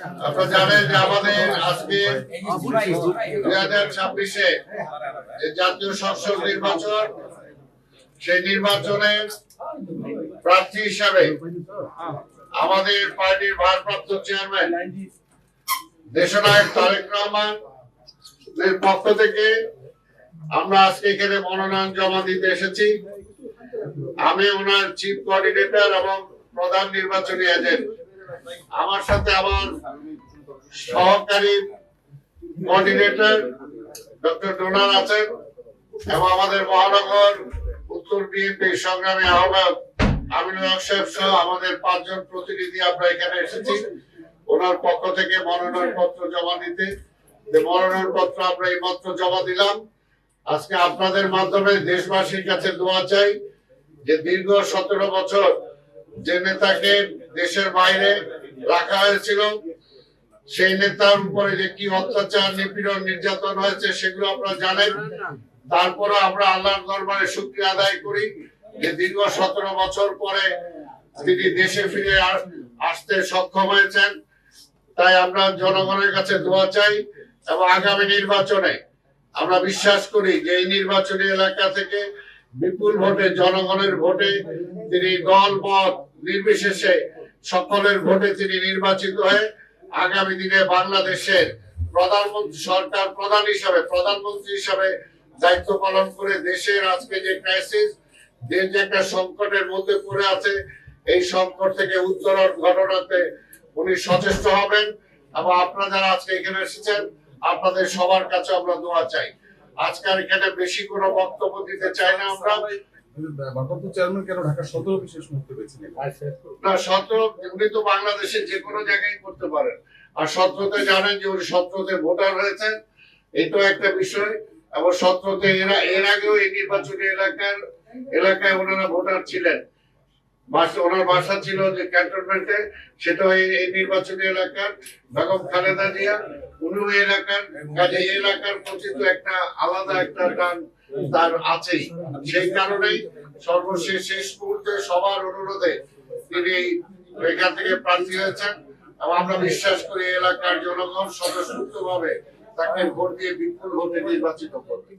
আপনারা জানেন যে আমাদের আজকে 2026-এ জাতীয় সংসদ নির্বাচন, সেই নির্বাচনে প্রার্থী হিসাবে আমাদের পার্টির ভারপ্রাপ্ত চেয়ারম্যান দেশনায়ক তারেক রহমান এর পক্ষ থেকে আমরা আজকে এখানে মনোনয়ন জমা দিতে এসেছি। আমি ওনার চিফ কোঅর্ডিনেটর এবং প্রধান নির্বাচনী এজেন্ট, আমার সাথে আমার সহকারী কোঅর্ডিনেটর ডক্টর ডোনার আছেন এবং আমাদের মহানগর উত্তর বিএনপির সংগ্রামী আহ্বায়ক আমিনুল হক সাহেব সহ আমাদের 5 জন প্রতিনিধি আমরা এখানে এসেছি ওনার পক্ষ থেকে মনোনয়ন পত্র জমা দিতে। মনোনয়ন পত্র আমরা এই মাত্র জমা দিলাম। আজকে আপনাদের মাধ্যমে দেশবাসীর কাছে দোয়া চাই যে দীর্ঘ 17 বছর যে নেতাকে দেশের বাইরে রাখা হয়েছিল, সেই নেতার উপরে যে কি অত্যাচার, নিপীড়ন, নির্যাতন হয়েছে সেগুলো আপনারা জানেন। তারপরে আমরা আল্লাহর দরবারে শুকরিয়া আদায় করি যে দীর্ঘ 17 বছর পরে তিনি দেশে ফিরে আসতে সক্ষম হয়েছেন। তাই আমরা জনগণের কাছে দোয়া চাই এবং আগামী নির্বাচনে আমরা বিশ্বাস করি যে এই নির্বাচনী এলাকা থেকে বিপুল ভোটে, জনগণের ভোটে তিনি দল মত নির্বিশেষে সকলের ভোটে তিনি নির্বাচিত হয়ে আগামী দিনে বাংলাদেশের প্রধানমন্ত্রী, সরকার প্রধান হিসাবে, প্রধানমন্ত্রী হিসাবে দায়িত্ব পালন করে দেশের আজকে যে ক্রাইসিস, দেশ যে একটা সংকটের মধ্যে পড়ে আছে, এই সংকট থেকে উত্তরণ ঘটনাতে উনি সচেষ্ট হবেন। এবং আপনারা যারা আজকে এখানে এসেছেন আপনাদের সবার কাছে আমরা দোয়া চাই। আজকের এখানে বেশি কোনো বক্তব্য দিতে চাই না আমরা। উনি তো বাংলাদেশের যে কোনো জায়গায় করতে পারেন, আর 17-তে জানেন যে উনি 17-তে ভোটার হয়েছেন, এটাও একটা বিষয়। এবং 17-তে এর আগেও এই নির্বাচনী এলাকায় ওনারা ভোটার ছিলেন। ওনার বাসা ছিল যে ক্যান্টনমেন্টে, সেটাও এই নির্বাচনী এলাকার বেগম খালেদা জিয়া, উনিও এলাকার, কাজে এলাকার প্রতি তো একটা আলাদা একটা টান তার আছেই। সেই কারণেই সর্বশেষ শেষ মুহূর্তে সবার অনুরোধে তিনি এখান থেকে প্রার্থী হয়েছেন এবং আমরা বিশ্বাস করি এলাকার জনগণ স্বতঃস্ফূর্তভাবে তাকে ভোট দিয়ে বিপুল ভোটে নির্বাচিত করবে।